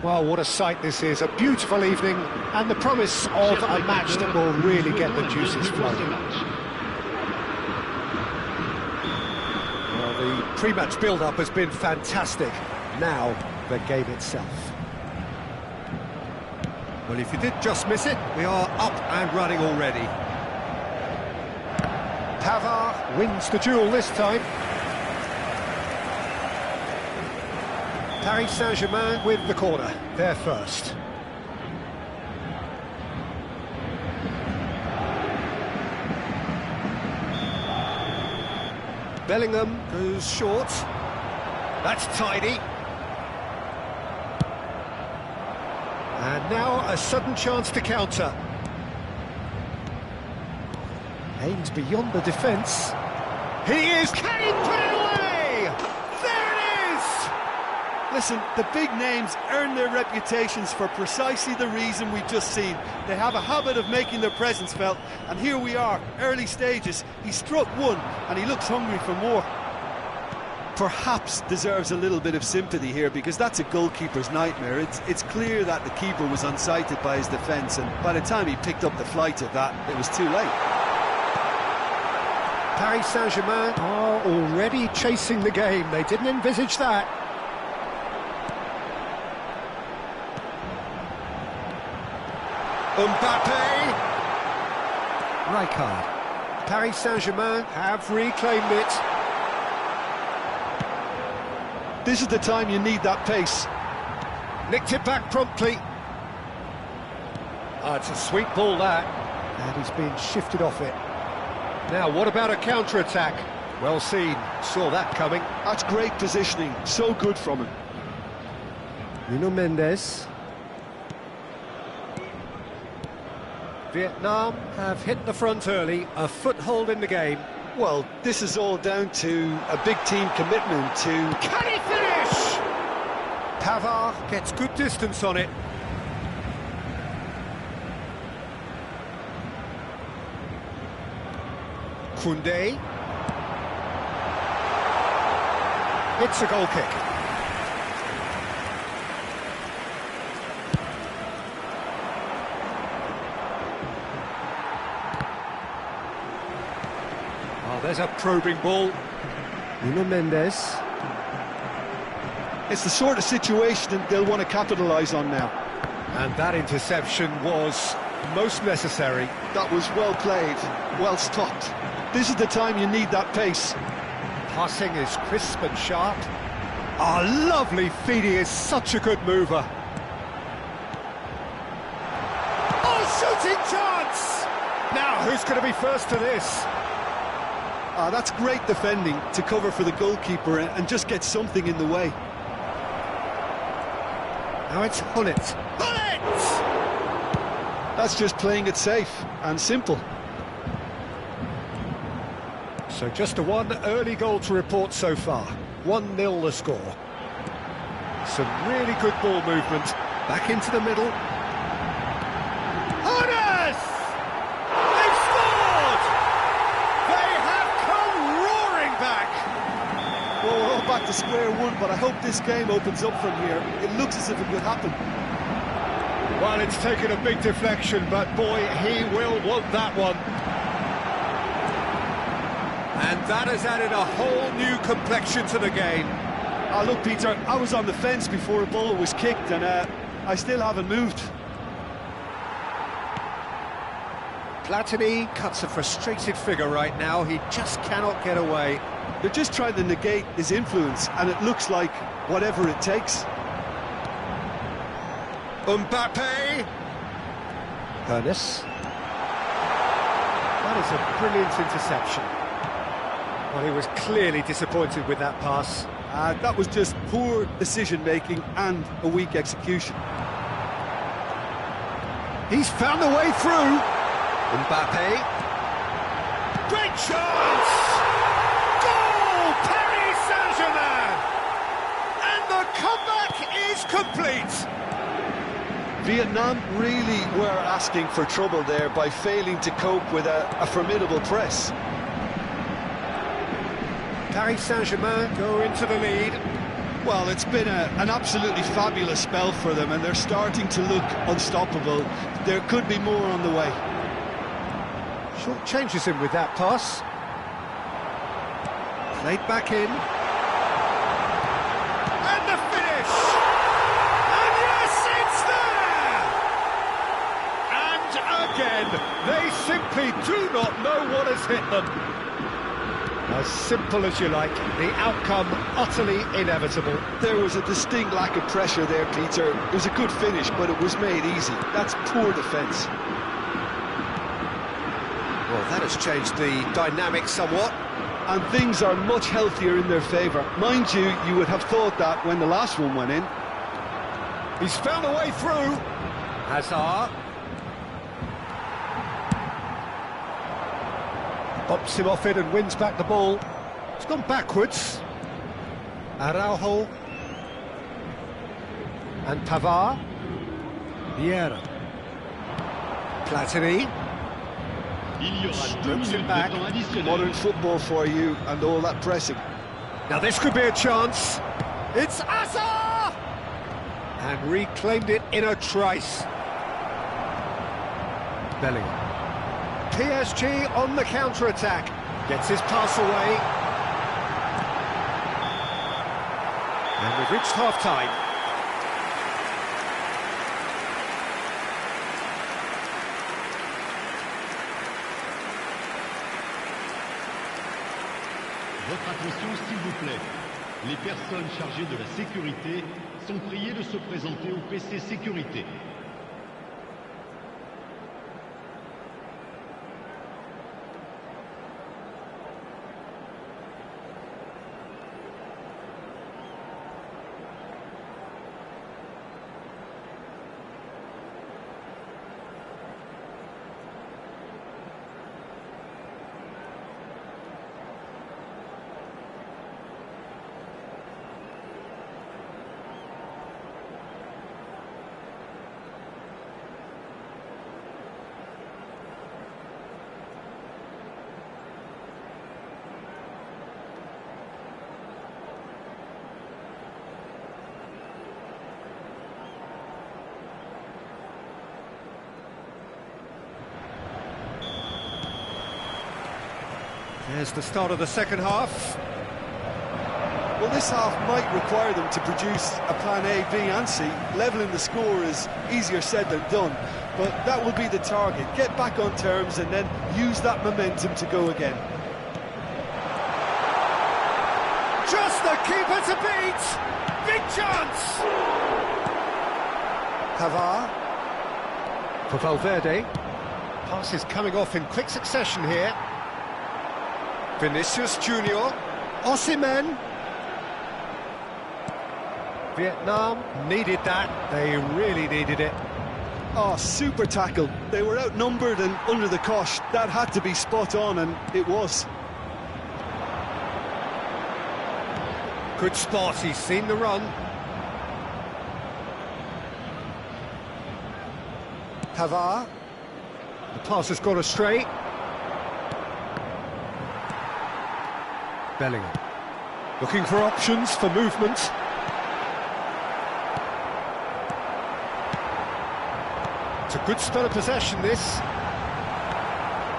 Well, what a sight this is. A beautiful evening and the promise of a match that will really get the juices flowing. Well, the pre-match build-up has been fantastic. Now, the game itself. Well, if you did just miss it, we are up and running already. Pavard wins the duel this time. Paris Saint-Germain with the corner, they're first. Bellingham goes short. That's tidy. And now a sudden chance to counter. Aims beyond the defence. He is... Can he put it away? There it is! Listen, the big names earn their reputations for precisely the reason we've just seen. They have a habit of making their presence felt, and here we are, early stages. He struck one, and he looks hungry for more. Perhaps deserves a little bit of sympathy here, because that's a goalkeeper's nightmare. It's clear that the keeper was unsighted by his defence, and by the time he picked up the flight of that, it was too late. Paris Saint-Germain are already chasing the game. They didn't envisage that. Mbappe. Rijkaard. Paris Saint-Germain have reclaimed it. This is the time you need that pace. Nicked it back promptly. It's a sweet ball, that. And he's being shifted off it. Now, what about a counter-attack? Well seen. Saw that coming. That's great positioning. So good from him. Nuno Mendes. Vietnam have hit the front early, a foothold in the game. Well, this is all down to a big team commitment to... Can he finish? Pavard gets good distance on it. Koundé. It's a goal kick. There's a probing ball. Nuno Mendes. It's the sort of situation they'll want to capitalise on now. And that interception was most necessary. That was well played, well stopped. This is the time you need that pace. Passing is crisp and sharp. Lovely feed, he is such a good mover. Shooting chance! Now, who's going to be first to this? That's great defending to cover for the goalkeeper and just get something in the way. Now it's Hullet. That's just playing it safe and simple. So just a one early goal to report so far. 1-0 the score. Some really good ball movement. Back into the middle. Back to square one, but I hope this game opens up from here. It looks as if it could happen. Well, it's taken a big deflection, but boy, he will want that one. And that has added a whole new complexion to the game. Look, Peter, I was on the fence before a ball was kicked, and I still haven't moved. Platini cuts a frustrated figure right now. He just cannot get away. They're just trying to negate his influence, and it looks like whatever it takes. Mbappe! Ernest. That is a brilliant interception. Well, he was clearly disappointed with that pass. That was just poor decision-making and a weak execution. He's found a way through. Mbappe. Great chance! Goal! Paris Saint-Germain! And the comeback is complete! Vietnam really were asking for trouble there by failing to cope with a formidable press. Paris Saint-Germain go into the lead. Well, it's been an absolutely fabulous spell for them, and they're starting to look unstoppable. There could be more on the way. Short changes him with that pass. Played back in. And the finish! And yes, it's there! And again, they simply do not know what has hit them. As simple as you like, the outcome utterly inevitable. There was a distinct lack of pressure there, Peter. It was a good finish, but it was made easy. That's poor defence. Well, that has changed the dynamic somewhat. And things are much healthier in their favour. Mind you, you would have thought that when the last one went in. He's found a way through. Hazard. Bops him off it and wins back the ball. It's gone backwards. Araujo. And Pavard. Vieira. Platini. Strips it back. Modern football for you and all that pressing. Now this could be a chance. It's Asa! And reclaimed it in a trice. Bellingham. PSG on the counter-attack. Gets his pass away. And we've reached half-time. Votre attention, s'il vous plaît. Les personnes chargées de la sécurité sont priées de se présenter au PC sécurité. There's the start of the second half. Well, this half might require them to produce a plan A, B and C. Levelling the score is easier said than done, but that will be the target. Get back on terms and then use that momentum to go again. Just the keeper to beat! Big chance! Pavard. For Valverde. Passes coming off in quick succession here. Vinicius Junior. Osimhen. Vietnam needed that. They really needed it. Oh, super tackle. They were outnumbered and under the cosh. That had to be spot on, and it was. Good spot, he's seen the run. Pavard. The pass has gone astray. Bellingham. Looking for options for movement. It's a good spell of possession, this.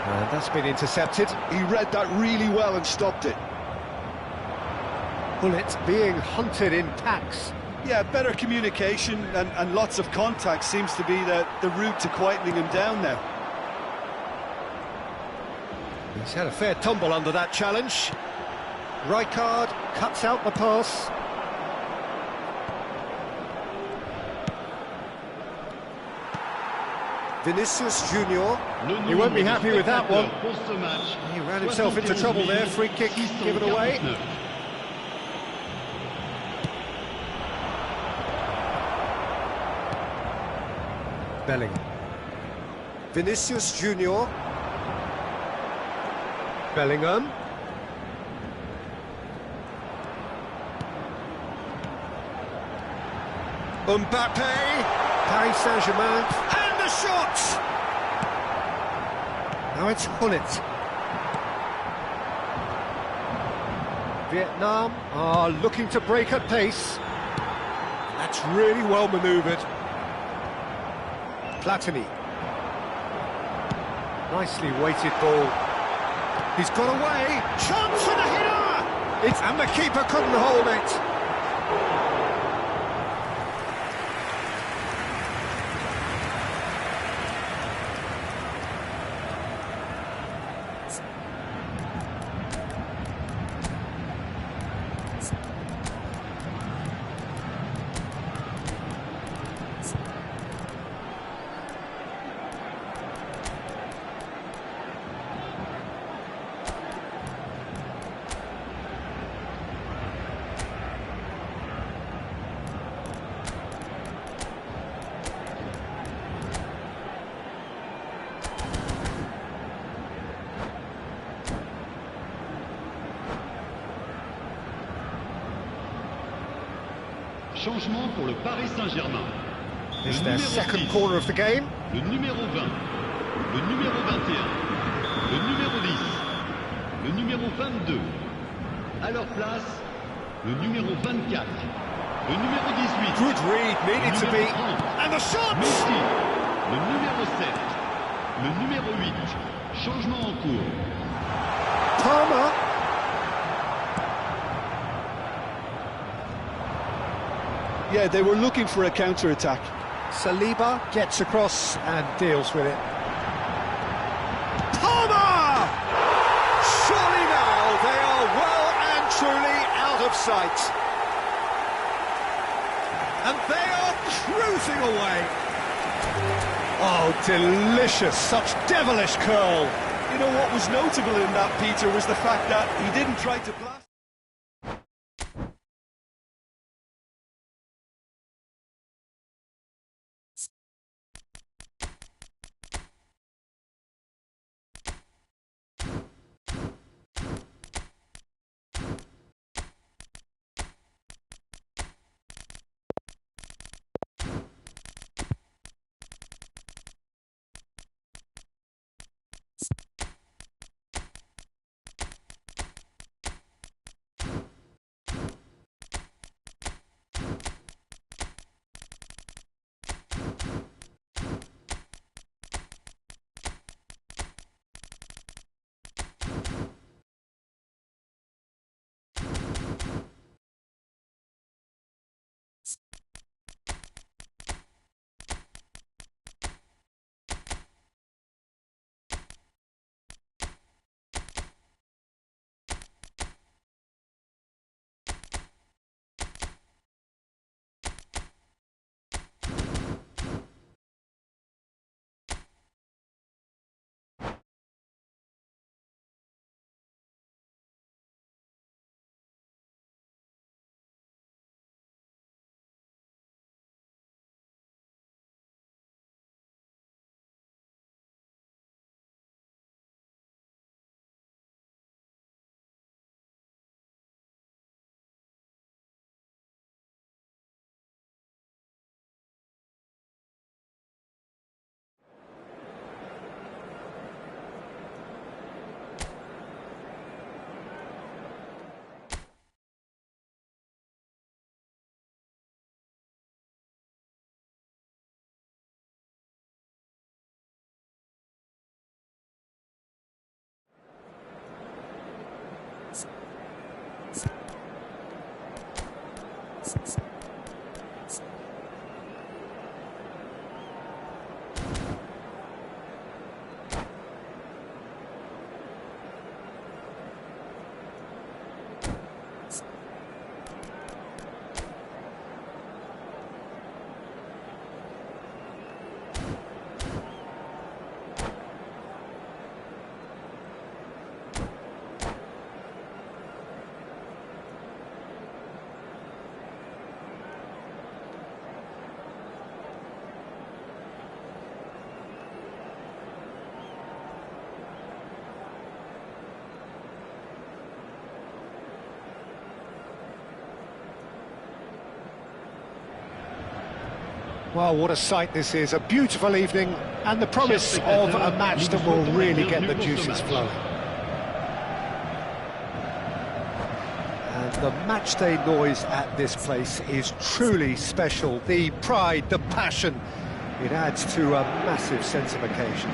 And that's been intercepted. He read that really well and stopped it. Bullet being hunted in packs. Yeah, better communication and lots of contact seems to be the route to quietening him down now. He's had a fair tumble under that challenge. Rijkaard cuts out the pass. Vinicius Junior. He won't be happy with that one. He ran himself into trouble there. Free kick given away. Bellingham. Vinicius Junior. Bellingham. Mbappe. Paris Saint-Germain. And the shot! Now it's Hullet. Vietnam are looking to break at pace. That's really well manoeuvred. Platini. Nicely weighted ball. He's got away. Chance for the header! And the keeper couldn't hold it. changement pour le Paris Saint-Germain. It's their second corner of the game. Le numéro 20, le numéro 21, le numéro 10, le numéro 22. À leur place, le numéro 24, le numéro 18. Good read, needed to be. 30, And the shot! Messi, le numéro 7, le numéro 8. Changement en cours. Palmer. Yeah, they were looking for a counter-attack. Saliba gets across and deals with it. Palmer! Surely now they are well and truly out of sight. And they are cruising away. Oh, delicious, such devilish curl. You know what was notable in that, Peter, was the fact that he didn't try to blast. Well, what a sight this is. A beautiful evening and the promise of a match that will really get the juices flowing. And the matchday noise at this place is truly special. The pride, the passion, it adds to a massive sense of occasion.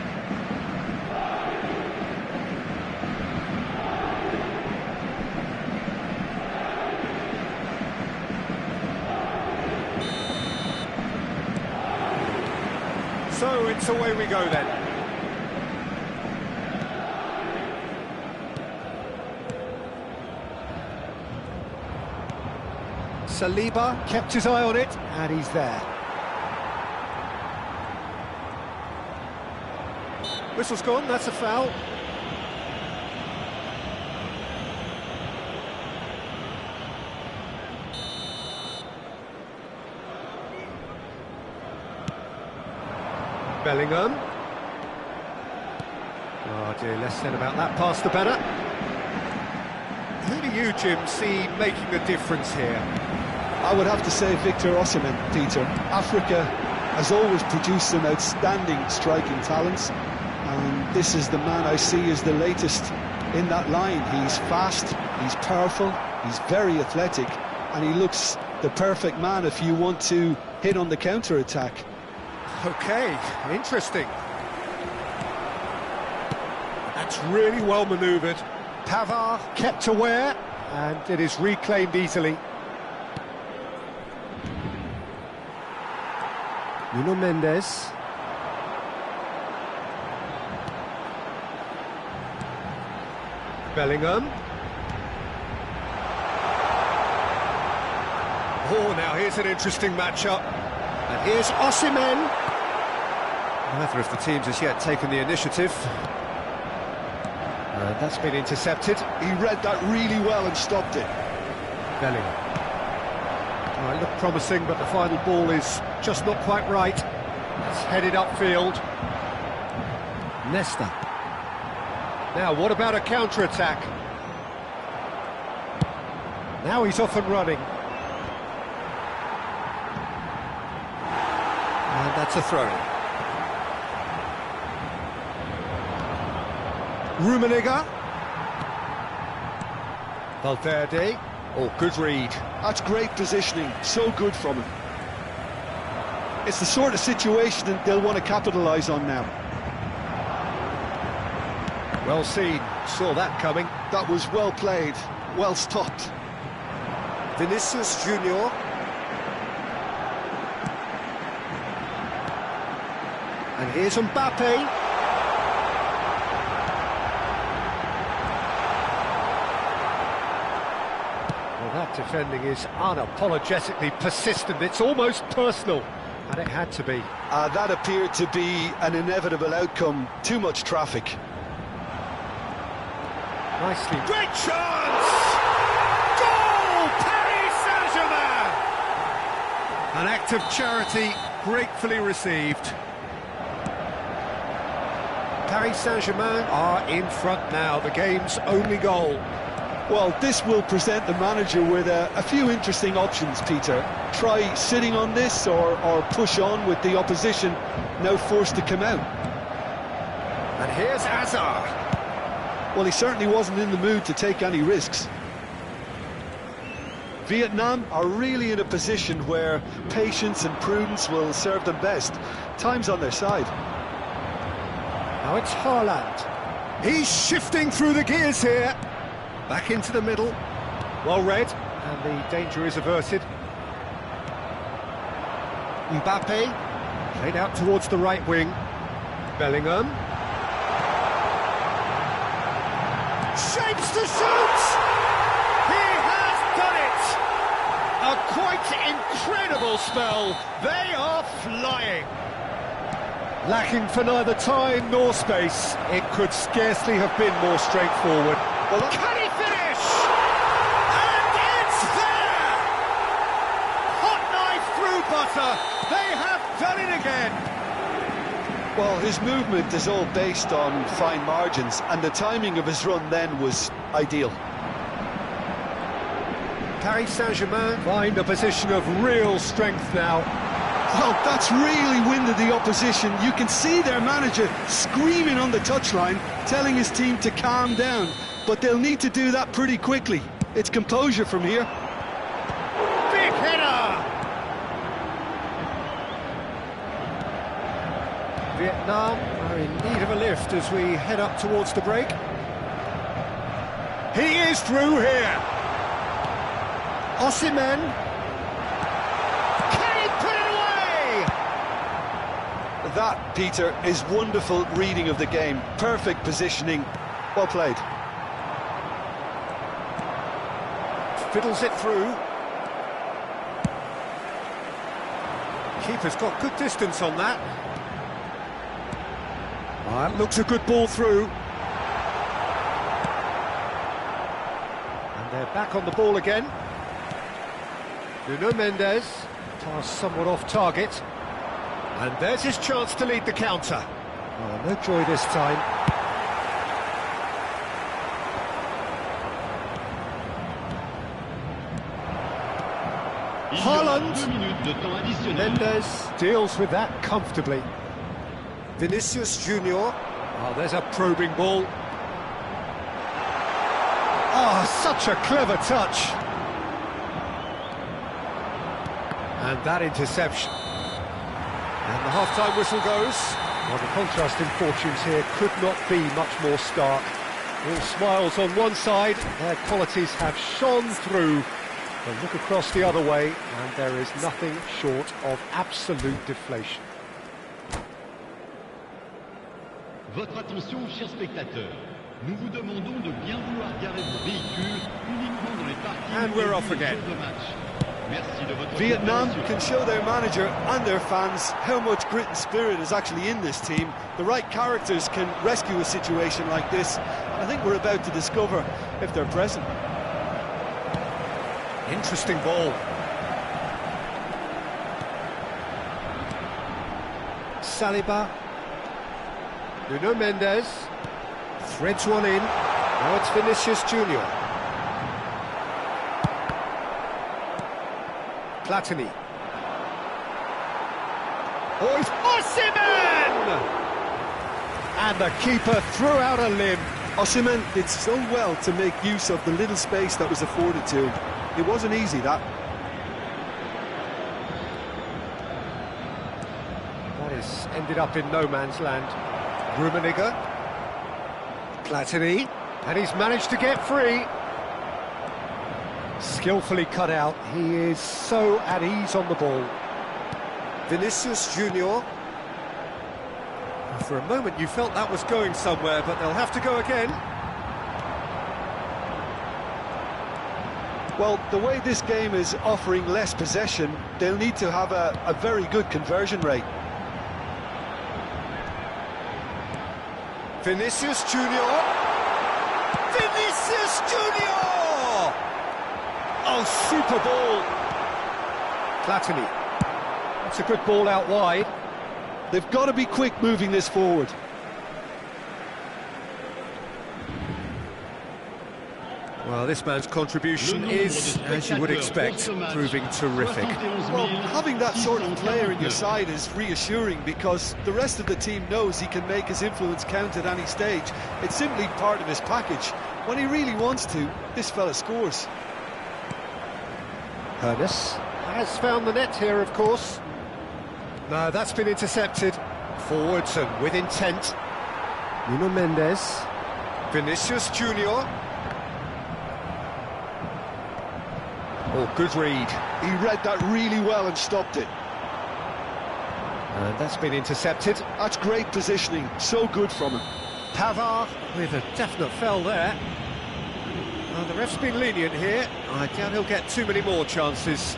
So it's away we go then. Saliba kept his eye on it, and he's there. Whistle's gone, that's a foul. Bellingham. Oh dear, less said about that pass the better. Who do you, Jim, see making the difference here? I would have to say Victor Osimhen, Peter. Africa has always produced some outstanding striking talents, and this is the man I see as the latest in that line. He's fast, he's powerful, he's very athletic, and he looks the perfect man if you want to hit on the counter-attack. Okay, interesting. That's really well manoeuvred. Pavard kept aware, and it is reclaimed easily. Nuno Mendes. Bellingham. Oh, now here's an interesting matchup. And here's Osimhen. Neither of the teams has yet taken the initiative. That's been intercepted. He read that really well and stopped it. Bellingham. Oh, it looked promising, but the final ball is just not quite right. It's headed upfield. Nesta. Now, what about a counter-attack? Now he's off and running. And that's a throw-in. Rummenigge. Valverde. Oh, good read. That's great positioning, so good from him. It's the sort of situation that they'll want to capitalise on now. Well seen, saw that coming. That was well played, well stopped. Vinicius Junior. And here's Mbappe. That defending is unapologetically persistent. It's almost personal, and it had to be. That appeared to be an inevitable outcome. Too much traffic. Nicely. Great chance! Goal! Paris Saint-Germain! An act of charity gratefully received. Paris Saint-Germain are in front now, the game's only goal. Well, this will present the manager with a few interesting options, Peter. Try sitting on this or push on with the opposition now forced to come out. And here's Hazard. Well, he certainly wasn't in the mood to take any risks. Vietnam are really in a position where patience and prudence will serve them best. Time's on their side. Now it's Haaland. He's shifting through the gears here. Back into the middle, well read, and the danger is averted. Mbappe, played out towards the right wing. Bellingham. Shapes to shoot! He has done it! A quite incredible spell. They are flying. Lacking for neither time nor space. It could scarcely have been more straightforward. Well, can he finish? And it's there! Hot knife through butter. They have done it again. Well, his movement is all based on fine margins, and the timing of his run then was ideal. Paris Saint-Germain find a position of real strength now. Well, that's really winded the opposition. You can see their manager screaming on the touchline, telling his team to calm down. But they'll need to do that pretty quickly. It's composure from here. Big header! Vietnam are in need of a lift as we head up towards the break. He is through here. Osimhen. Can he put it away? That, Peter, is wonderful reading of the game. Perfect positioning. Well played. Fiddles it through. Keeper's got good distance on that. That looks a good ball through. And they're back on the ball again. Nuno Mendes, pass somewhat off target. And there's his chance to lead the counter. Oh, no joy this time. Il y aura Haaland. 2 minutes de temps additionnel. Mendes deals with that comfortably. Vinicius Junior. Oh, there's a probing ball. Oh, such a clever touch. And that interception. And the half-time whistle goes. Well, the contrast in fortunes here could not be much more stark. All smiles on one side, their qualities have shone through. But look across the other way, and there is nothing short of absolute deflation. Votre attention, chers spectateurs. Nous vous demandons de bien vouloir garer vos véhicules uniquement dans les parties And we're off again. de match. Merci de votre Vietnam compréhension. can show their manager and their fans how much grit and spirit is actually in this team. The right characters can rescue a situation like this. I think we're about to discover if they're present. Interesting ball. Saliba. Nuno Mendes. Threads one in. Now it's Vinicius Junior. Platini. Oh, it's Osimhen! And the keeper threw out a limb. Osimhen did so well to make use of the little space that was afforded to him. It wasn't easy, that. That has ended up in no man's land. Rummenigge. Platini. And he's managed to get free. Skillfully cut out. He is so at ease on the ball. Vinicius Junior. For a moment you felt that was going somewhere, but they'll have to go again. Well, the way this game is offering less possession, they'll need to have a very good conversion rate. Vinicius Junior. Vinicius Junior! Oh, super ball. Platini. That's a good ball out wide. They've got to be quick moving this forward. Well, this man's contribution is, as you would expect, proving terrific. Well, having that sort of player in your side is reassuring because the rest of the team knows he can make his influence count at any stage. It's simply part of his package. When he really wants to, this fella scores. Ernest has found the net here, of course. No, that's been intercepted. Forwards and with intent. Nuno Mendes. Vinicius Junior. Oh, good read. He read that really well and stopped it. And that's been intercepted. That's great positioning, so good from him. Pavard with a definite foul there. Well, the ref's been lenient here. I doubt he'll get too many more chances.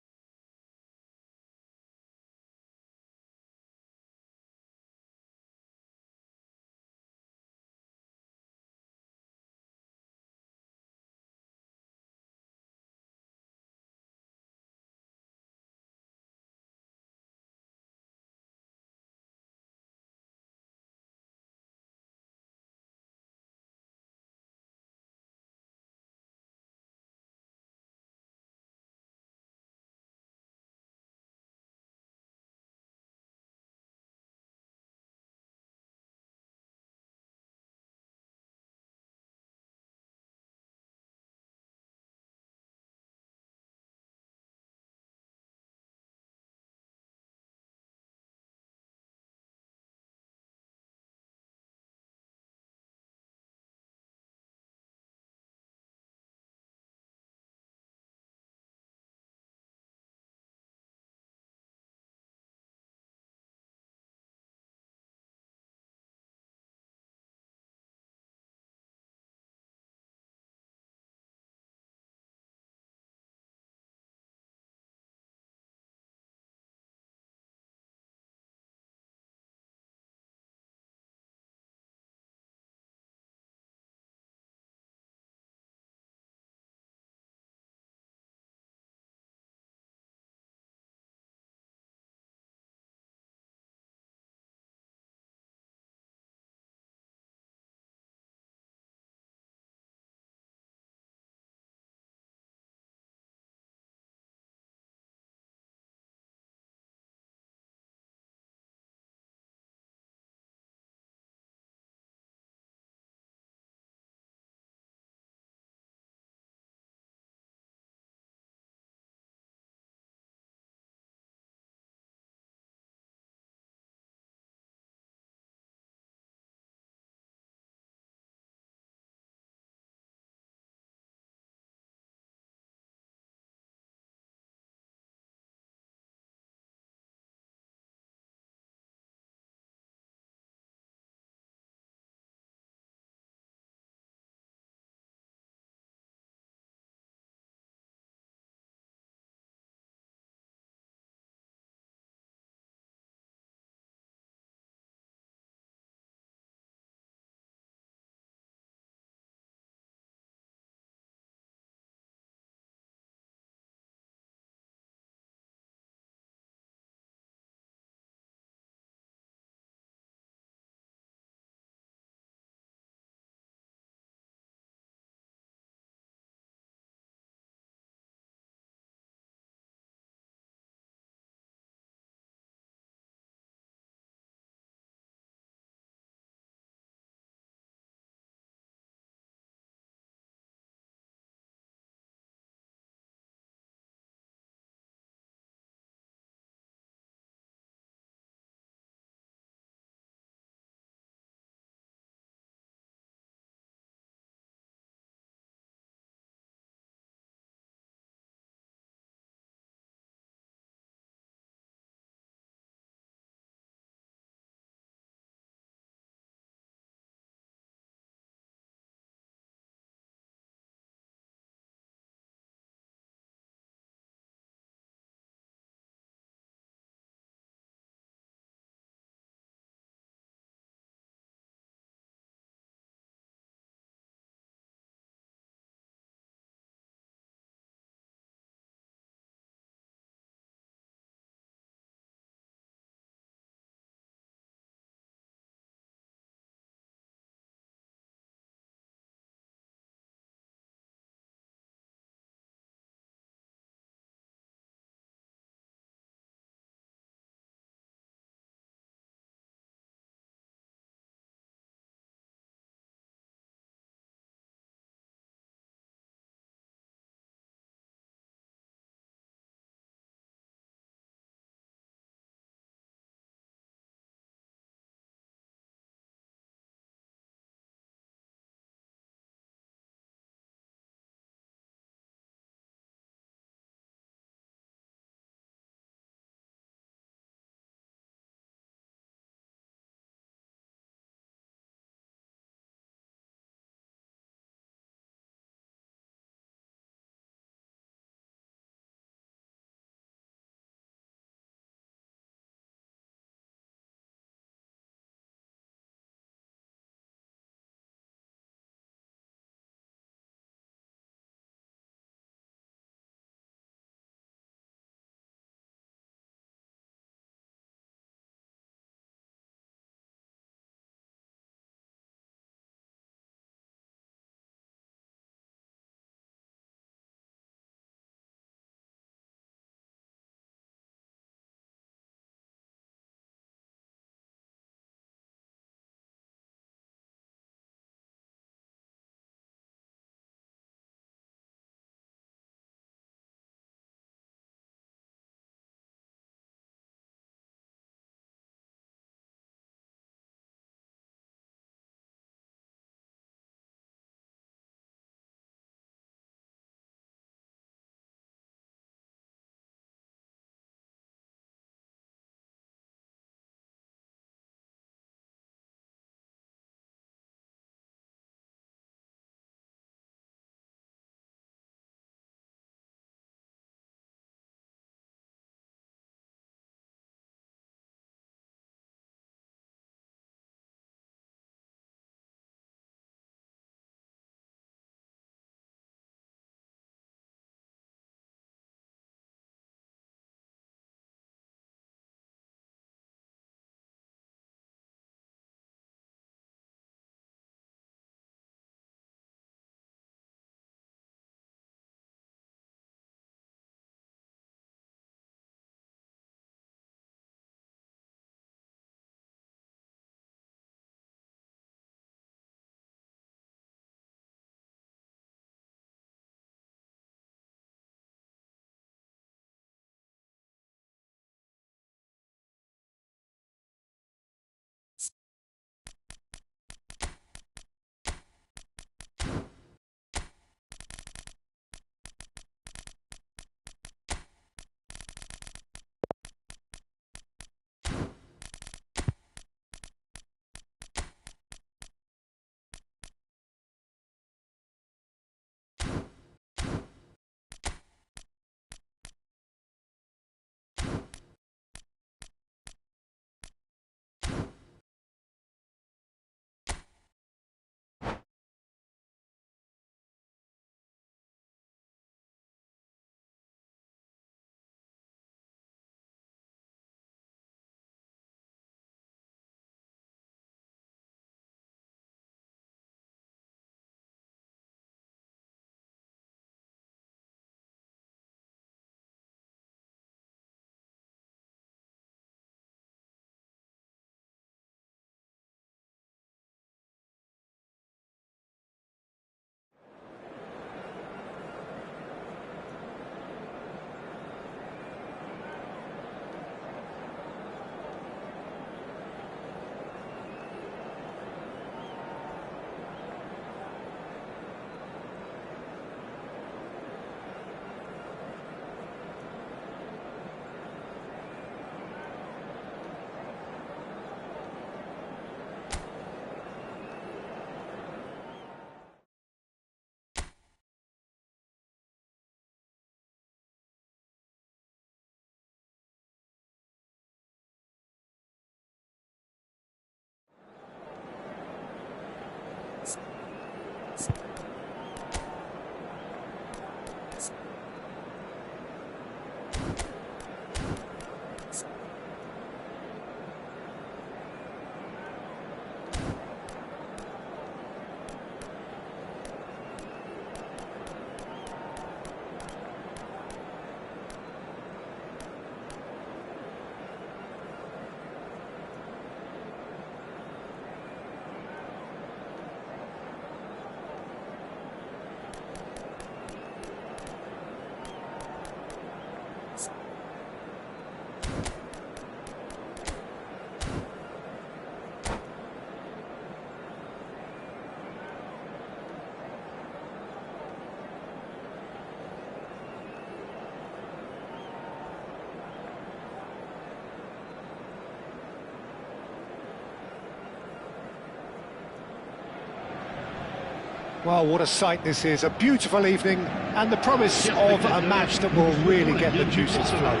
Well, what a sight this is, a beautiful evening, and the promise of a match that will really get the juices flowing.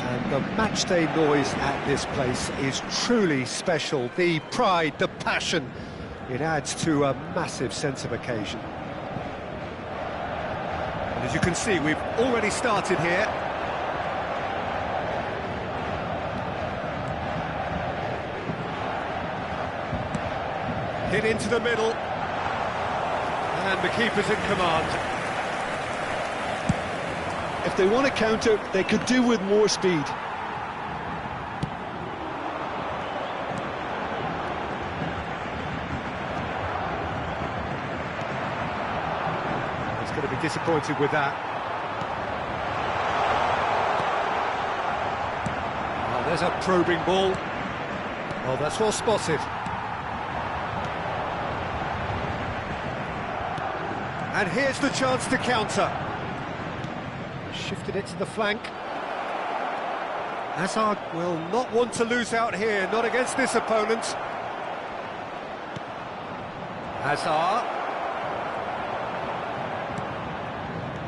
And the matchday noise at this place is truly special. The pride, the passion, it adds to a massive sense of occasion. And as you can see, we've already started here. Hit into the middle, and the keeper's in command. If they want to counter, they could do with more speed. He's going to be disappointed with that. Oh, there's a probing ball. Oh, that's well spotted. And here's the chance to counter. Shifted it to the flank. Hazard will not want to lose out here, not against this opponent. Hazard.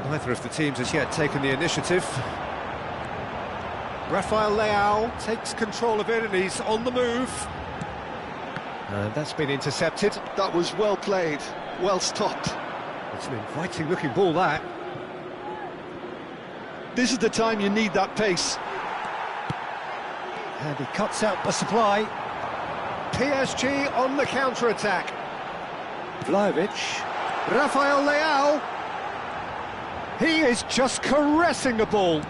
Neither of the teams has yet taken the initiative. Rafael Leao takes control of it and he's on the move. And that's been intercepted. That was well played, well stopped. It's an inviting-looking ball, that. This is the time you need that pace. And he cuts out the supply. PSG on the counter-attack. Vlahovic. Rafael Leao. He is just caressing the ball.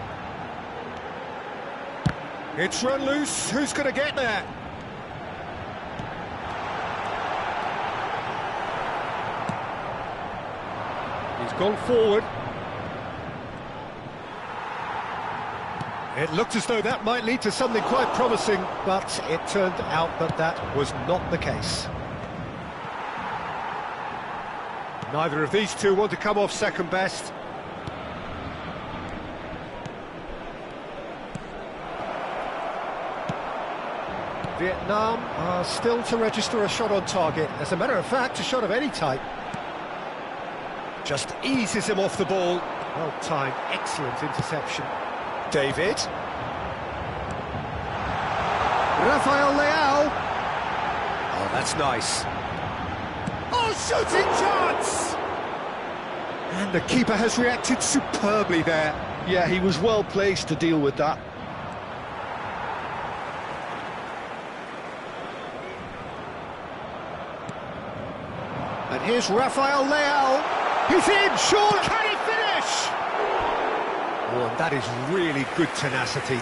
It's run loose. Who's going to get there? He's gone forward. It looked as though that might lead to something quite promising, but it turned out that that was not the case. Neither of these two want to come off second best. Vietnam are still to register a shot on target. As a matter of fact, a shot of any type. Just eases him off the ball. Well timed, excellent interception. David. Rafael Leao. Oh, that's nice. Oh, shooting chance! And the keeper has reacted superbly there. Yeah, he was well placed to deal with that. And here's Rafael Leao. He's in, sure. Can he finish? Oh, and that is really good tenacity.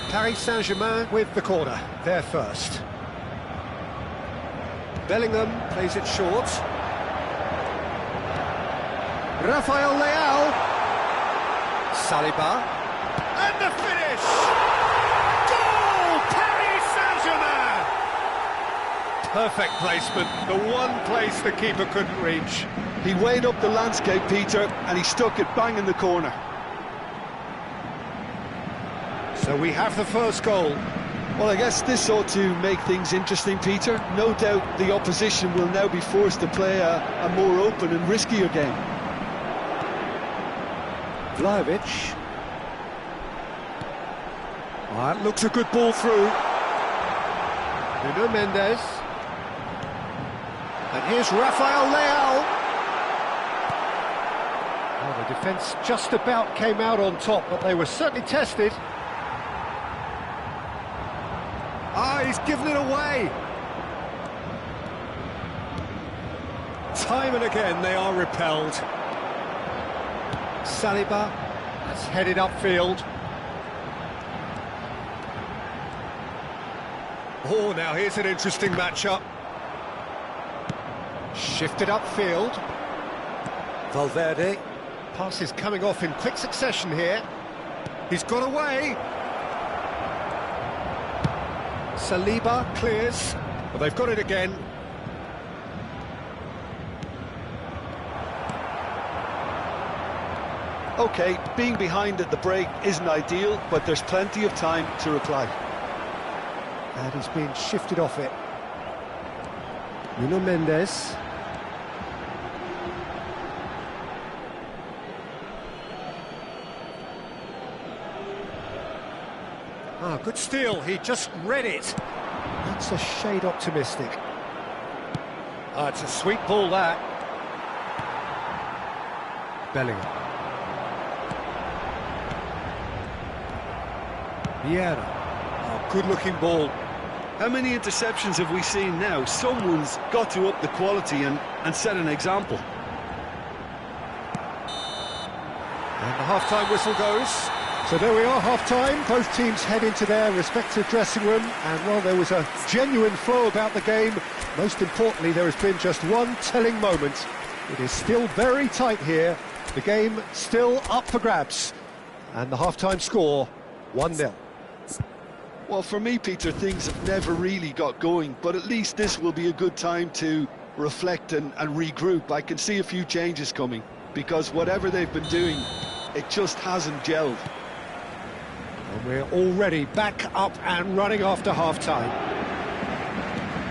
Paris Saint-Germain with the corner, there first. Bellingham plays it short. Rafael Leao. Saliba. And the finish! Goal! Paris Saint-Germain! Perfect placement, the one place the keeper couldn't reach. He weighed up the landscape, Peter, and he stuck it bang in the corner. So we have the first goal. Well, I guess this ought to make things interesting, Peter. No doubt the opposition will now be forced to play a more open and riskier game. Vlahovic. Oh, that looks a good ball through. Nuno Mendes. And here's Rafael Leao. Oh, the defence just about came out on top, but they were certainly tested. Ah, he's given it away. Time and again they are repelled. Saliba has headed upfield. Oh, now here's an interesting matchup. Shifted upfield. Valverde. Passes coming off in quick succession here. He's got away. Saliba clears. Well, they've got it again. OK, being behind at the break isn't ideal, but there's plenty of time to reply. And he's been shifted off it. Nuno Mendes. Ah, good steal, he just read it. That's a shade optimistic. Ah, it's a sweet ball, that. Bellingham. Vieira. Oh, good-looking ball. How many interceptions have we seen now? Someone's got to up the quality and set an example. And the half-time whistle goes. So there we are, half-time. Both teams head into their respective dressing room, and while there was a genuine flow about the game, most importantly, there has been just one telling moment. It is still very tight here. The game still up for grabs. And the half-time score, 1-0. Well, for me, Peter, things have never really got going, but at least this will be a good time to reflect and regroup. I can see a few changes coming, because whatever they've been doing, it just hasn't gelled. And we're already back up and running after half-time.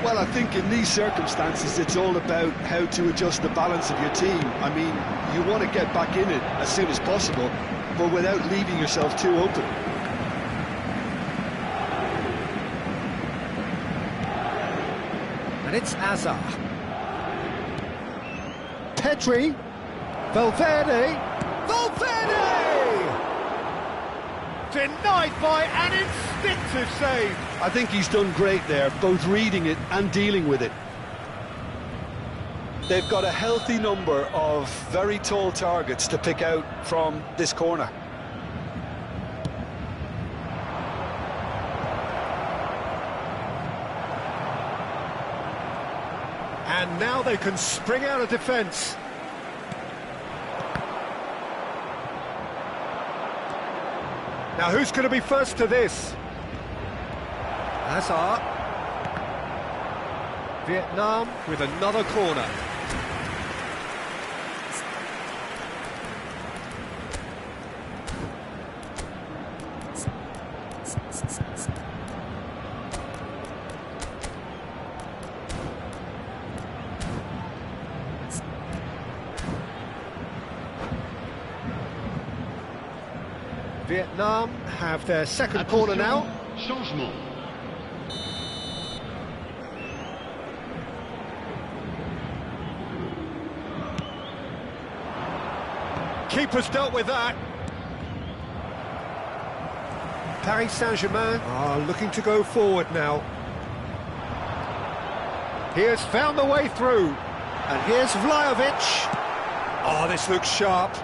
Well, I think in these circumstances, it's all about how to adjust the balance of your team. I mean, you want to get back in it as soon as possible, but without leaving yourself too open. And it's Azar. Pedri. Valverde. Denied by an instinctive save. I think he's done great there, both reading it and dealing with it. They've got a healthy number of very tall targets to pick out from this corner. And now they can spring out of defence. Now who's going to be first to this? Hazard. Vietnam with another corner. Vietnam have their second corner now. Changement. Keeper's dealt with that. Paris Saint-Germain are looking to go forward now. He has found the way through. And here's Vlahovic. Oh, this looks sharp.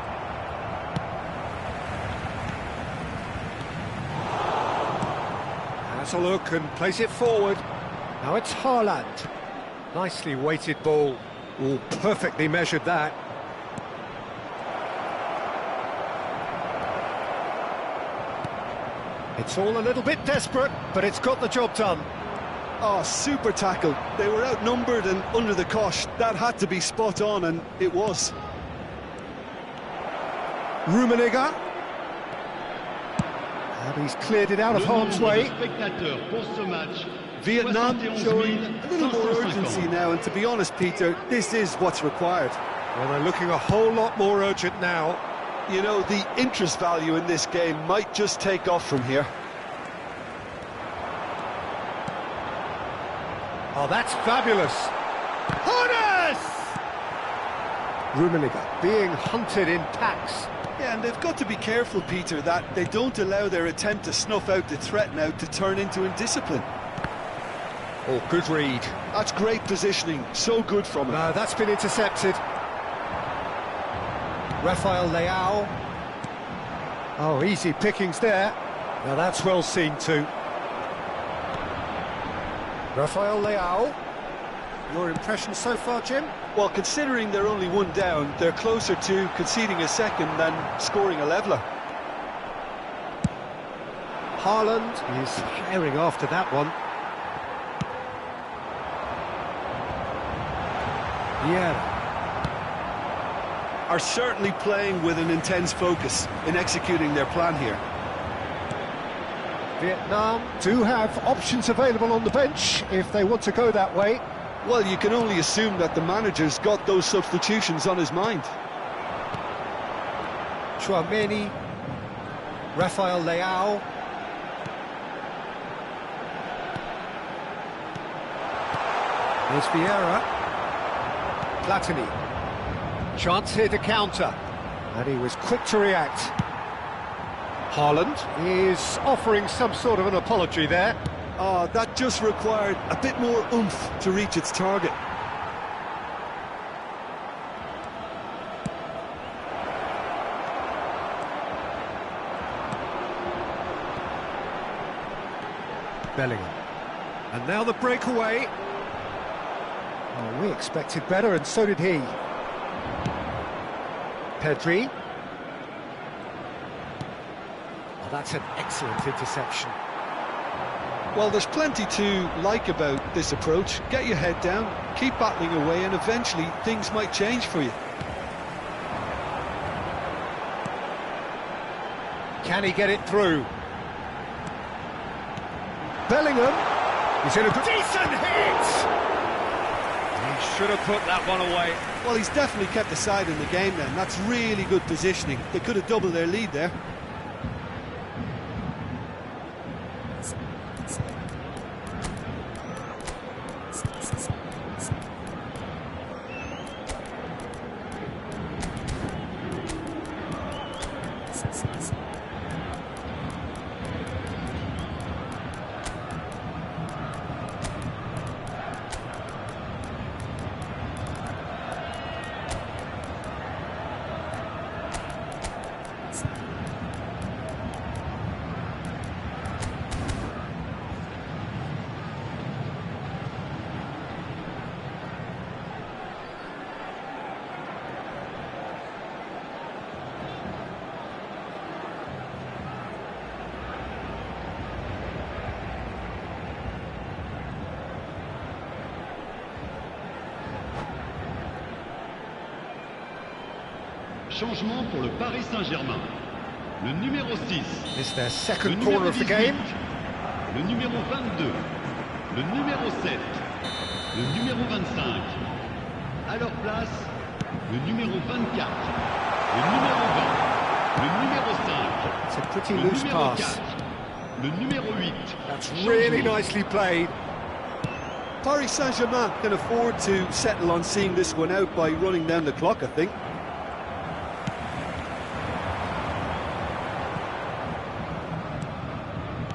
Has a look and plays it forward. Now it's Haaland. Nicely weighted ball. Oh, perfectly measured that. It's all a little bit desperate, but it's got the job done. Oh, super tackle. They were outnumbered and under the cosh. That had to be spot on, and it was. Rummenigge. And he's cleared it out of harm's way. Vietnam showing a little more urgency now, and to be honest, Peter, this is what's required. Well, they're looking a whole lot more urgent now. You know, the interest value in this game might just take off from here. Oh, that's fabulous. Horace! Rummenigge being hunted in packs. Yeah, and they've got to be careful, Peter, that they don't allow their attempt to snuff out the threat now to turn into indiscipline. Oh, good read. That's great positioning, so good from him. No, that's been intercepted. Rafael Leao. Oh, easy pickings there. Now that's well seen too. Rafael Leao. Your impression so far, Jim? Well, considering they're only one down, they're closer to conceding a second than scoring a leveller. Haaland is herring after that one. Vieira. are certainly playing with an intense focus in executing their plan here. Vietnam do have options available on the bench if they want to go that way. Well, you can only assume that the manager's got those substitutions on his mind. Tchouaméni, Rafael Leao. There's Vieira. Platini. Chance here to counter. And he was quick to react. Haaland is offering some sort of an apology there. Oh, that just required a bit more oomph to reach its target. Bellingham. And now the breakaway. Oh, we expected better, and so did he. Pedri. Oh, that's an excellent interception. Well, there's plenty to like about this approach. Get your head down, keep battling away, and eventually things might change for you. Can he get it through? Bellingham. He's in a Decent hit! He should have put that one away. Well, he's definitely kept the side in the game then. That's really good positioning. They could have doubled their lead there. Changement pour le Paris Saint-Germain. Le numéro 6. It's their second corner of the game. Le numéro 22. Le numéro 7. Le numéro 25. À leur place, le numéro 24. Le numéro 20. Le numéro 5. It's a pretty Le loose numéro pass. 4. Le numéro 8. That's really nicely played. Paris Saint-Germain can afford to settle on seeing this one out by running down the clock, I think.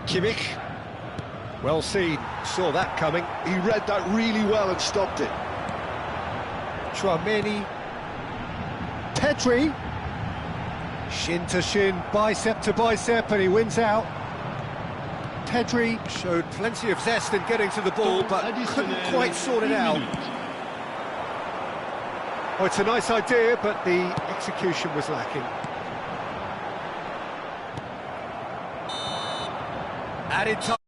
Kimmich. Well seen, saw that coming. He read that really well and stopped it. Tchouaméni. Pedri. Shin to shin, bicep to bicep, and he wins out. Pedri showed plenty of zest in getting to the ball, but couldn't quite sort it out. Oh, it's a nice idea, but the execution was lacking. Added time.